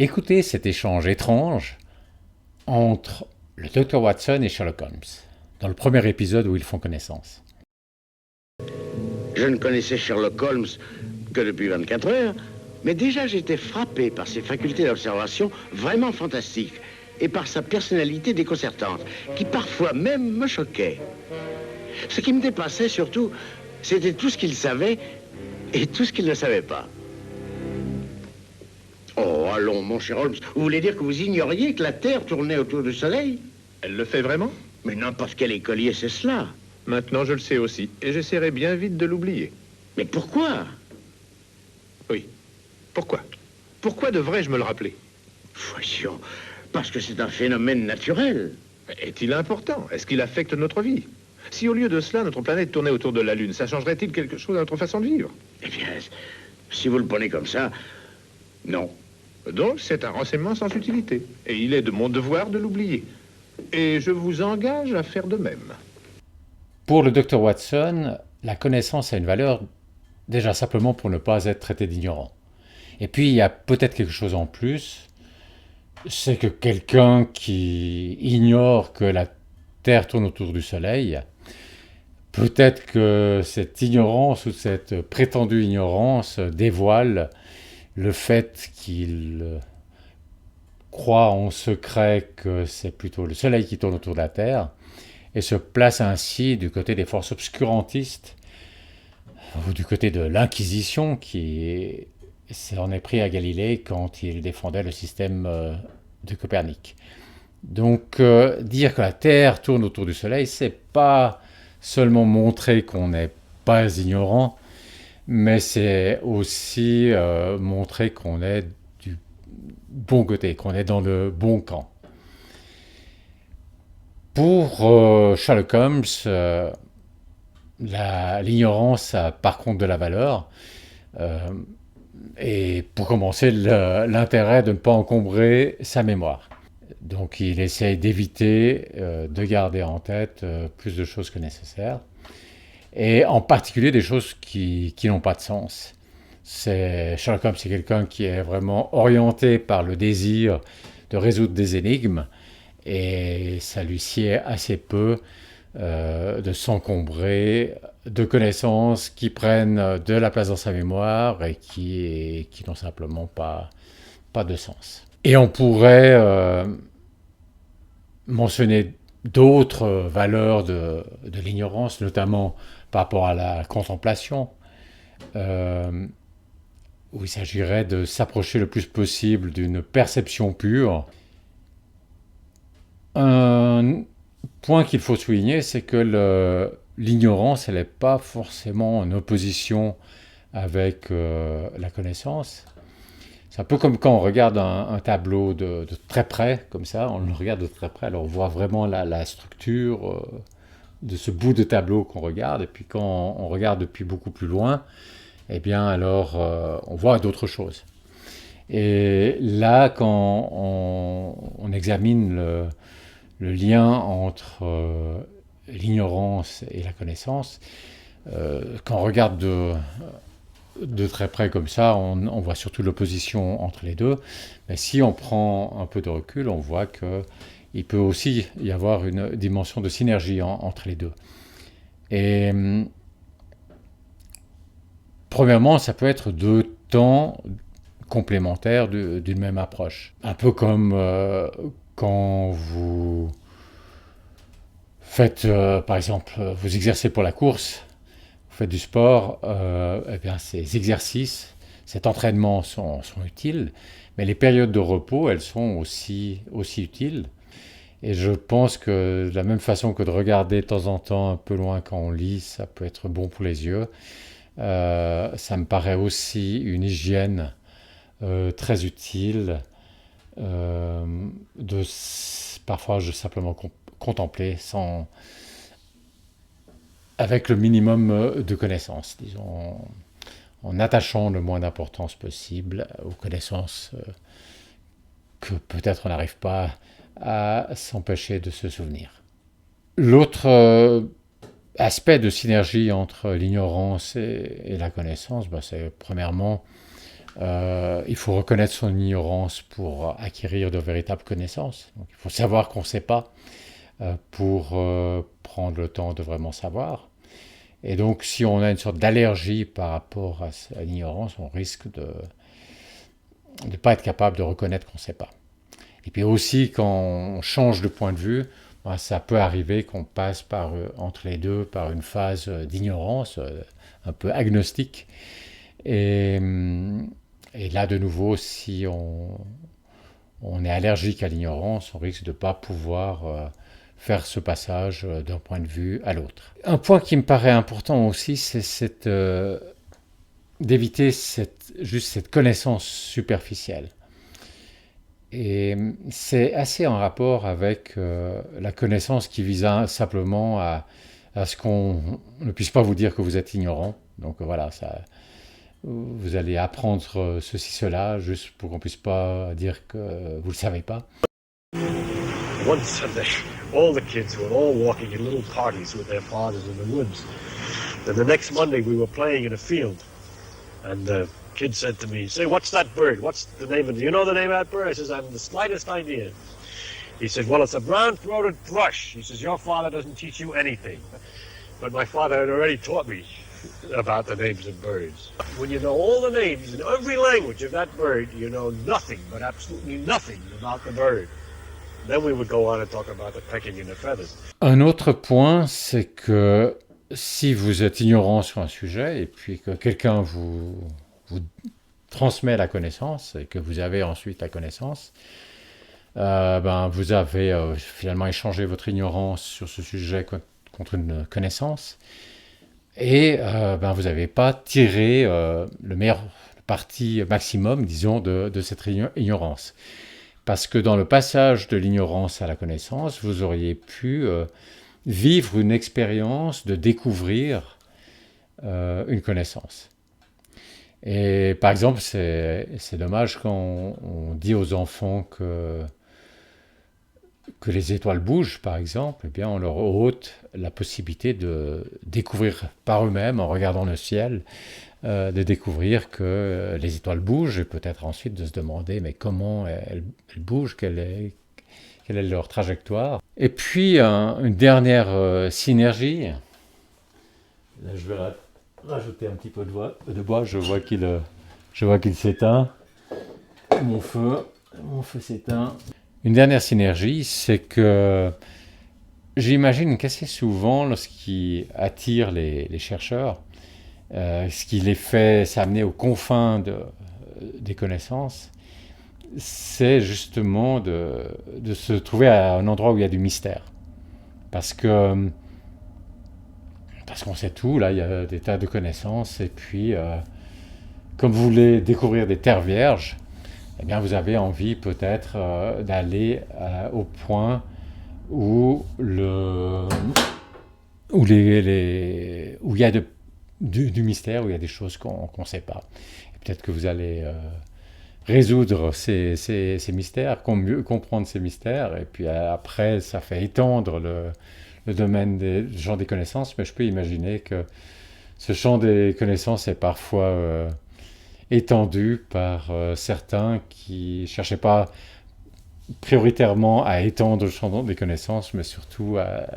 Écoutez cet échange étrange entre le Dr Watson et Sherlock Holmes, dans le premier épisode où ils font connaissance. Je ne connaissais Sherlock Holmes que depuis 24 heures, mais déjà j'étais frappé par ses facultés d'observation vraiment fantastiques et par sa personnalité déconcertante, qui parfois même me choquait. Ce qui me dépassait surtout, c'était tout ce qu'il savait et tout ce qu'il ne savait pas. Oh, allons, mon cher Holmes, vous voulez dire que vous ignoriez que la Terre tournait autour du Soleil? Elle le fait vraiment? Mais n'importe quel écolier sait cela. Maintenant, je le sais aussi, et j'essaierai bien vite de l'oublier. Mais pourquoi? Oui. Pourquoi? Pourquoi devrais-je me le rappeler? Voyons, parce que c'est un phénomène naturel. Est-il important? Est-ce qu'il affecte notre vie? Si au lieu de cela, notre planète tournait autour de la Lune, ça changerait-il quelque chose à notre façon de vivre? Eh bien, si vous le prenez comme ça, non. Donc, c'est un renseignement sans utilité, et il est de mon devoir de l'oublier. Et je vous engage à faire de même. Pour le Dr Watson, la connaissance a une valeur déjà simplement pour ne pas être traité d'ignorant. Et puis il y a peut-être quelque chose en plus, c'est que quelqu'un qui ignore que la Terre tourne autour du Soleil, peut-être que cette ignorance ou cette prétendue ignorance dévoile le fait qu'il croit en secret que c'est plutôt le Soleil qui tourne autour de la Terre et se place ainsi du côté des forces obscurantistes ou du côté de l'Inquisition qui s'en est pris à Galilée quand il défendait le système de Copernic. Donc dire que la Terre tourne autour du Soleil, c'est pas seulement montrer qu'on n'est pas ignorant, mais c'est aussi montrer qu'on est du bon côté, qu'on est dans le bon camp. Pour Sherlock Holmes, l'ignorance a par contre de la valeur. Et pour commencer, l'intérêt de ne pas encombrer sa mémoire. Donc il essaye d'éviter de garder en tête plus de choses que nécessaire. Et en particulier des choses qui n'ont pas de sens. Sherlock Holmes, c'est quelqu'un qui est vraiment orienté par le désir de résoudre des énigmes. Et ça lui sied assez peu de s'encombrer de connaissances qui prennent de la place dans sa mémoire et qui n'ont simplement pas de sens. Et on pourrait mentionner d'autres valeurs de l'ignorance, notamment par rapport à la contemplation, où il s'agirait de s'approcher le plus possible d'une perception pure. Un point qu'il faut souligner, c'est que l'ignorance, elle n'est pas forcément en opposition avec la connaissance. C'est un peu comme quand on regarde un tableau de très près, comme ça, on le regarde de très près, alors on voit vraiment la structure de ce bout de tableau qu'on regarde, et puis quand on regarde depuis beaucoup plus loin, eh bien alors on voit d'autres choses. Et là, quand on examine le lien entre l'ignorance et la connaissance, quand on regarde de très près comme ça, on voit surtout l'opposition entre les deux. Mais si on prend un peu de recul, on voit qu'il peut aussi y avoir une dimension de synergie entre les deux. Et premièrement, ça peut être deux temps complémentaires d'une même approche. Un peu comme quand vous faites, par exemple, vous exercez pour la course, vous faites du sport, eh bien ces exercices, cet entraînement sont utiles, mais les périodes de repos, elles sont aussi utiles. Et je pense que de la même façon que de regarder de temps en temps un peu loin quand on lit, ça peut être bon pour les yeux, ça me paraît aussi une hygiène très utile de parfois je simplement contempler avec le minimum de connaissances, disons, en attachant le moins d'importance possible aux connaissances que peut-être on n'arrive pas à s'empêcher de se souvenir. L'autre aspect de synergie entre l'ignorance et la connaissance, c'est premièrement Il faut reconnaître son ignorance pour acquérir de véritables connaissances. Donc, il faut savoir qu'on ne sait pas pour prendre le temps de vraiment savoir. Et donc, si on a une sorte d'allergie par rapport à l'ignorance, on risque de ne pas être capable de reconnaître qu'on ne sait pas. Et puis aussi, quand on change de point de vue, ça peut arriver qu'on passe entre les deux par une phase d'ignorance, un peu agnostique. Et, et là, de nouveau, si on est allergique à l'ignorance, on risque de ne pas pouvoir faire ce passage d'un point de vue à l'autre. Un point qui me paraît important aussi, c'est d'éviter juste cette connaissance superficielle. Et c'est assez en rapport avec la connaissance qui vise simplement à ce qu'on ne puisse pas vous dire que vous êtes ignorant. Donc voilà, vous allez apprendre ceci, cela, juste pour qu'on ne puisse pas dire que vous ne le savez pas. One Sunday, all the kids were all walking in little parties with their fathers in the woods. And the next Monday we were playing in a field. And the kid said to me, "Say, what's that bird? What's the name of it? Do you know the name of that bird?" I says, "I haven't the slightest idea." He said, "Well, it's a brown-throated thrush." He says, "Your father doesn't teach you anything." But my father had already taught me about the names of birds. When you know all the names in every language of that bird, you know nothing, but absolutely nothing about the bird. Then we would go on and talk about the pecking and the feathers. Un autre point, c'est que si vous êtes ignorant sur un sujet et puis que quelqu'un vous transmet la connaissance et que vous avez ensuite la connaissance, vous avez finalement échangé votre ignorance sur ce sujet contre une connaissance et vous n'avez pas tiré le meilleur parti maximum, disons, de cette ignorance. Parce que dans le passage de l'ignorance à la connaissance, vous auriez pu vivre une expérience de découvrir une connaissance. Et par exemple, c'est dommage quand on dit aux enfants que les étoiles bougent, par exemple, eh bien, on leur ôte la possibilité de découvrir par eux-mêmes, en regardant le ciel, de découvrir que les étoiles bougent et peut-être ensuite de se demander mais comment elles bougent, quelle est leur trajectoire. Et puis une dernière synergie. Là, je vais rajouter un petit peu de bois. Je vois qu'il s'éteint. Mon feu s'éteint. Une dernière synergie, c'est que j'imagine qu'assez souvent, lorsqu'il attire les chercheurs, ce qui les fait s'amener aux confins des connaissances, c'est justement de se trouver à un endroit où il y a du mystère. Parce qu'on sait tout, là, il y a des tas de connaissances, et puis, comme vous voulez découvrir des terres vierges, eh bien, vous avez envie peut-être d'aller au point où il y a du mystère, où il y a des choses qu'on ne sait pas. Et peut-être que vous allez résoudre ces mystères, comprendre ces mystères, et puis après, ça fait étendre le domaine du champ des connaissances, mais je peux imaginer que ce champ des connaissances est parfois étendu par certains qui ne cherchaient pas prioritairement à étendre le champ des connaissances, mais surtout à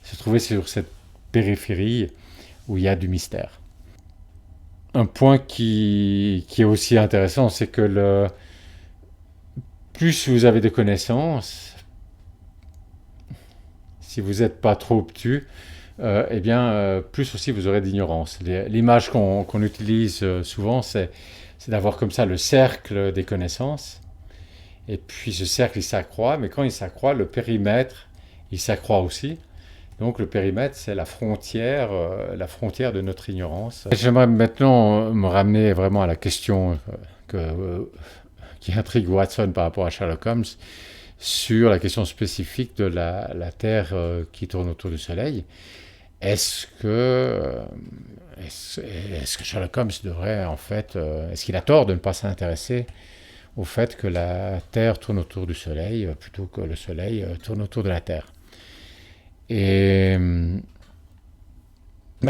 se trouver sur cette périphérie où il y a du mystère. Un point qui est aussi intéressant, c'est que plus vous avez de connaissances, si vous n'êtes pas trop obtus, plus aussi vous aurez d'ignorance. L'image qu'on utilise souvent, c'est d'avoir comme ça le cercle des connaissances, et puis ce cercle il s'accroît, mais quand il s'accroît, le périmètre il s'accroît aussi. Donc le périmètre, c'est la frontière de notre ignorance. J'aimerais maintenant me ramener vraiment à la question qui intrigue Watson par rapport à Sherlock Holmes, sur la question spécifique de la Terre qui tourne autour du Soleil. Est-ce que Sherlock Holmes devrait, en fait, est-ce qu'il a tort de ne pas s'intéresser au fait que la Terre tourne autour du Soleil plutôt que le Soleil tourne autour de la Terre? Et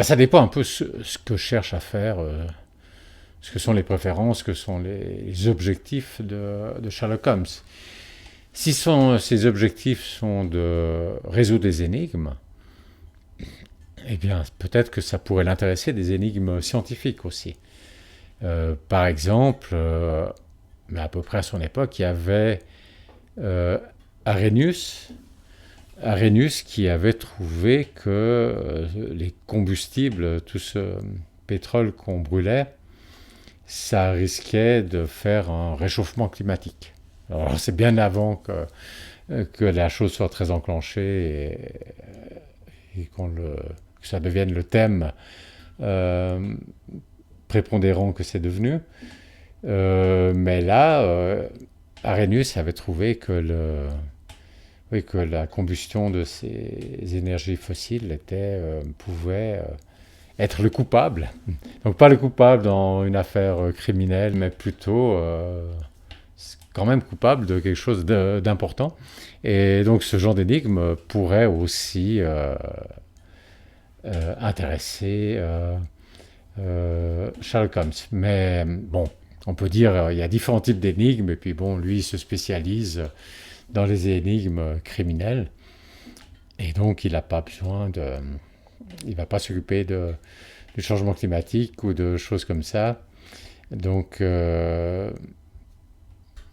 ça dépend un peu ce que cherche à faire ce que sont les préférences, ce que sont les objectifs de Sherlock Holmes. Si ces objectifs sont de résoudre des énigmes, eh bien, peut-être que ça pourrait l'intéresser des énigmes scientifiques aussi. Par exemple, mais à peu près à son époque, il y avait Arrhenius qui avait trouvé que les combustibles, tout ce pétrole qu'on brûlait, ça risquait de faire un réchauffement climatique. Alors c'est bien avant que la chose soit très enclenchée et que ça devienne le thème prépondérant que c'est devenu. Mais là, Arrhenius avait trouvé que la combustion de ces énergies fossiles pouvait être le coupable. Donc pas le coupable dans une affaire criminelle, mais plutôt quand même coupable de quelque chose d'important. Et donc ce genre d'énigme pourrait aussi intéresser Sherlock Holmes. Mais bon, on peut dire il y a différents types d'énigmes, et puis bon, lui il se spécialise dans les énigmes criminelles, et donc il n'a pas besoin il va pas s'occuper du changement climatique ou de choses comme ça. Donc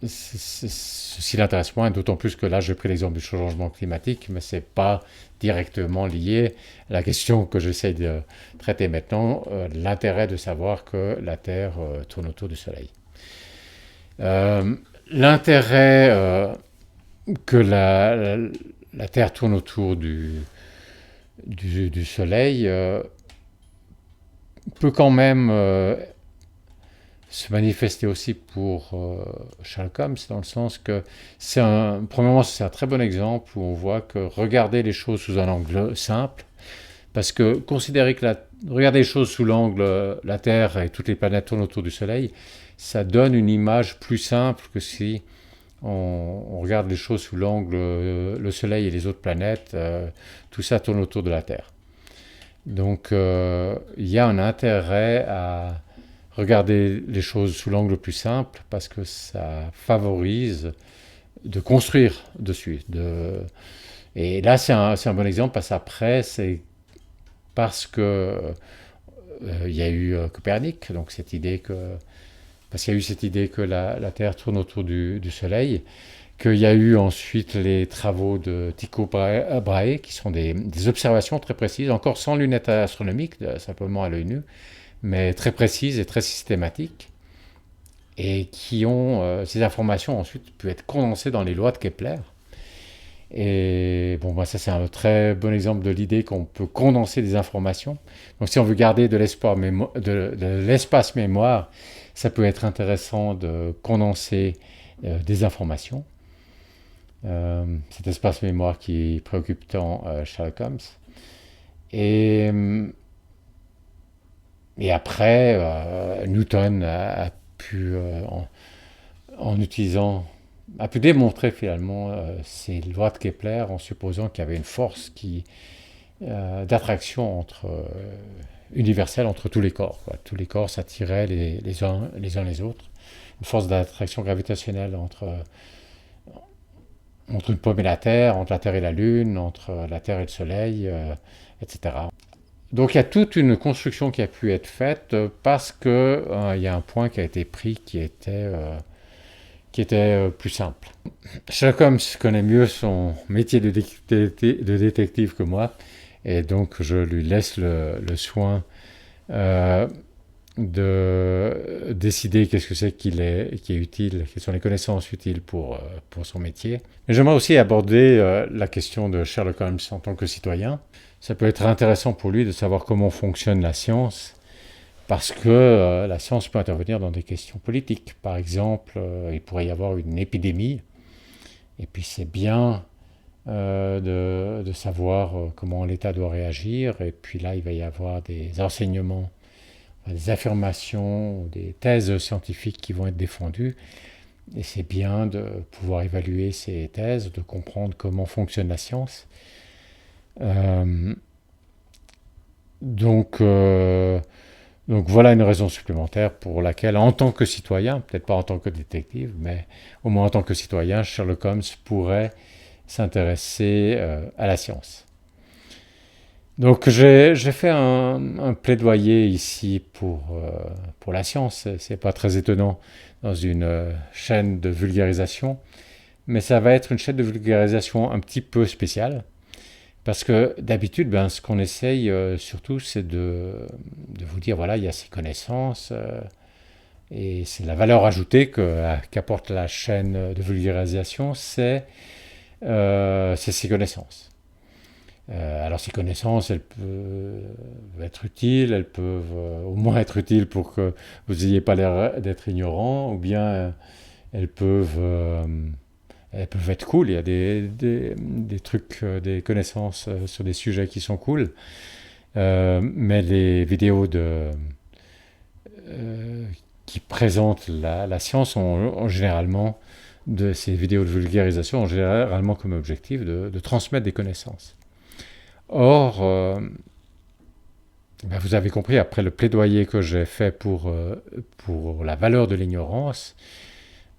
ceci l'intéresse moins, d'autant plus que là j'ai pris l'exemple du changement climatique, mais c'est pas directement lié à la question que j'essaie de traiter maintenant, l'intérêt de savoir que la Terre tourne autour du Soleil. L'intérêt que la Terre tourne autour du Soleil peut quand même se manifester aussi pour Sherlock Holmes, dans le sens que premièrement, c'est un très bon exemple où on voit que regarder les choses sous un angle simple, parce que regarder les choses sous l'angle la Terre et toutes les planètes tournent autour du Soleil, ça donne une image plus simple que si on regarde les choses sous l'angle le Soleil et les autres planètes, tout ça tourne autour de la Terre. Donc il y a un intérêt à regarder les choses sous l'angle plus simple, parce que ça favorise de construire dessus. Et là, c'est un bon exemple, parce qu'après, c'est parce que il y a eu Copernic, donc parce qu'il y a eu cette idée que la Terre tourne autour du Soleil, qu'il y a eu ensuite les travaux de Tycho Brahe, qui sont des observations très précises, encore sans lunettes astronomiques, simplement à l'œil nu, mais très précises et très systématiques, et qui ont, ces informations ensuite pu être condensées dans les lois de Kepler. Et bon, ça c'est un très bon exemple de l'idée qu'on peut condenser des informations. Donc si on veut garder de l'espace mémoire, ça peut être intéressant de condenser des informations. Cet espace mémoire qui préoccupe tant Sherlock Holmes. Et après, Newton a pu, a pu démontrer finalement ces lois de Kepler en supposant qu'il y avait une force d'attraction universelle entre tous les corps. Tous les corps s'attiraient les uns les autres. Une force d'attraction gravitationnelle entre une pomme et la Terre, entre la Terre et la Lune, entre la Terre et le Soleil, etc. Donc il y a toute une construction qui a pu être faite parce qu'il y a un point qui a été pris qui était plus simple. Sherlock Holmes connaît mieux son métier de détective que moi, et donc je lui laisse le soin de décider qu'est-ce que c'est qui est utile, quelles sont les connaissances utiles pour son métier. Mais j'aimerais aussi aborder la question de Sherlock Holmes en tant que citoyen. Ça peut être intéressant pour lui de savoir comment fonctionne la science, parce que la science peut intervenir dans des questions politiques. Par exemple, il pourrait y avoir une épidémie, et puis c'est bien de savoir comment l'État doit réagir, et puis là, il va y avoir des enseignements, des affirmations, des thèses scientifiques qui vont être défendues, et c'est bien de pouvoir évaluer ces thèses, de comprendre comment fonctionne la science. Donc Donc voilà une raison supplémentaire pour laquelle, en tant que citoyen, peut-être pas en tant que détective, mais au moins en tant que citoyen, Sherlock Holmes pourrait s'intéresser à la science. Donc j'ai fait un plaidoyer ici pour la science. C'est pas très étonnant dans une chaîne de vulgarisation, mais ça va être une chaîne de vulgarisation un petit peu spéciale. Parce que d'habitude, ben, ce qu'on essaye surtout, c'est de vous dire, voilà, il y a ces connaissances, et c'est la valeur ajoutée qu'apporte la chaîne de vulgarisation, c'est ces connaissances. Alors ces connaissances, elles peuvent être utiles, elles peuvent au moins être utiles pour que vous n'ayez pas l'air d'être ignorant, ou bien elles peuvent, euh, elles peuvent être cool. Il y a des trucs, des connaissances sur des sujets qui sont cool. Mais les vidéos euh, qui présentent la science ont généralement, ces vidéos de vulgarisation ont généralement comme objectif de transmettre des connaissances. Or, ben vous avez compris, après le plaidoyer que j'ai fait pour la valeur de l'ignorance,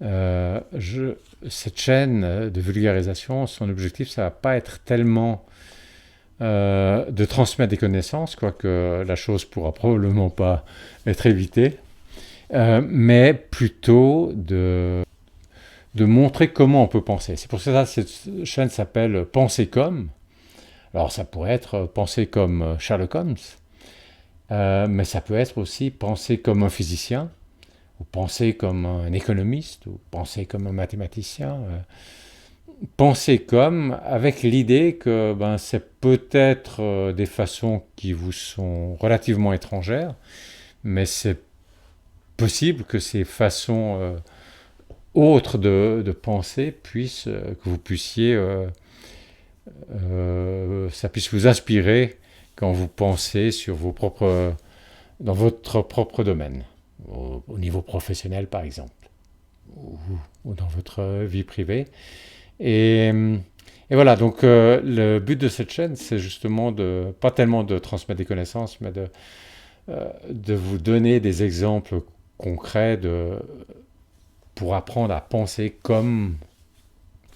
euh, je- cette chaîne de vulgarisation, son objectif, ça va pas être tellement de transmettre des connaissances, quoique la chose pourra probablement pas être évitée, mais plutôt de montrer comment on peut penser. C'est pour ça que cette chaîne s'appelle Penser comme. Alors ça pourrait être penser comme Sherlock Holmes, mais ça peut être aussi penser comme un physicien, ou penser comme un économiste, ou penser comme un mathématicien. Penser comme, avec l'idée que ben, c'est peut-être des façons qui vous sont relativement étrangères, mais c'est possible que ces façons autres de penser puissent, que vous puissiez, ça puisse vous inspirer quand vous pensez sur dans votre propre domaine, au niveau professionnel par exemple, ou, ou dans votre vie privée. Et, et voilà, donc le but de cette chaîne, c'est justement pas tellement de transmettre des connaissances, mais de vous donner des exemples concrets pour apprendre à penser comme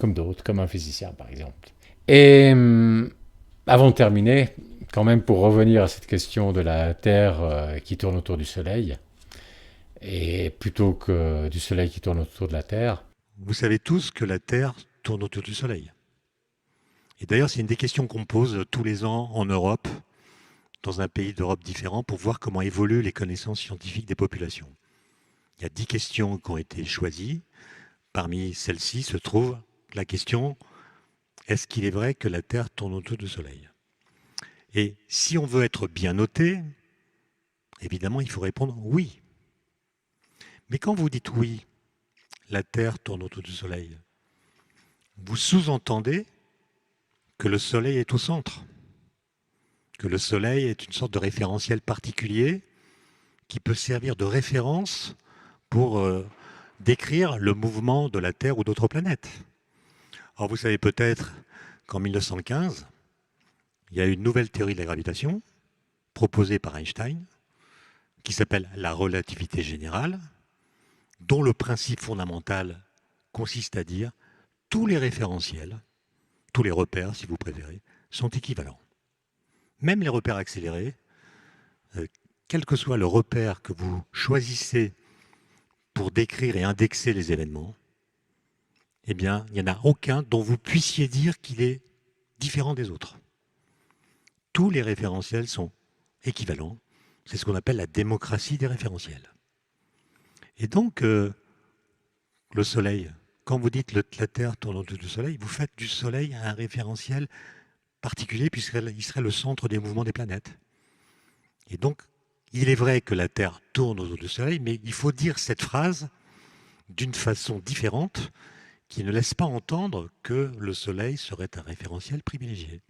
d'autres, comme un physicien par exemple. Et avant de terminer, quand même pour revenir à cette question de la Terre qui tourne autour du Soleil, et plutôt que du Soleil qui tourne autour de la Terre. Vous savez tous que la Terre tourne autour du Soleil. Et d'ailleurs, c'est une des questions qu'on pose tous les ans en Europe, dans un pays d'Europe différent, pour voir comment évoluent les connaissances scientifiques des populations. Il y a 10 questions qui ont été choisies. Parmi celles-ci se trouve la question: est-ce qu'il est vrai que la Terre tourne autour du Soleil? Et si on veut être bien noté, évidemment, il faut répondre oui. Mais quand vous dites oui, la Terre tourne autour du Soleil, vous sous-entendez que le Soleil est au centre, que le Soleil est une sorte de référentiel particulier qui peut servir de référence pour décrire le mouvement de la Terre ou d'autres planètes. Alors vous savez peut-être qu'en 1915, il y a eu une nouvelle théorie de la gravitation proposée par Einstein qui s'appelle la relativité générale, dont le principe fondamental consiste à dire tous les référentiels, tous les repères si vous préférez, sont équivalents. Même les repères accélérés, quel que soit le repère que vous choisissez pour décrire et indexer les événements, eh bien, il n'y en a aucun dont vous puissiez dire qu'il est différent des autres. Tous les référentiels sont équivalents. C'est ce qu'on appelle la démocratie des référentiels. Et donc, le Soleil, quand vous dites la Terre tourne autour du Soleil, vous faites du Soleil un référentiel particulier puisqu'il serait le centre des mouvements des planètes. Et donc, il est vrai que la Terre tourne autour du Soleil, mais il faut dire cette phrase d'une façon différente qui ne laisse pas entendre que le Soleil serait un référentiel privilégié.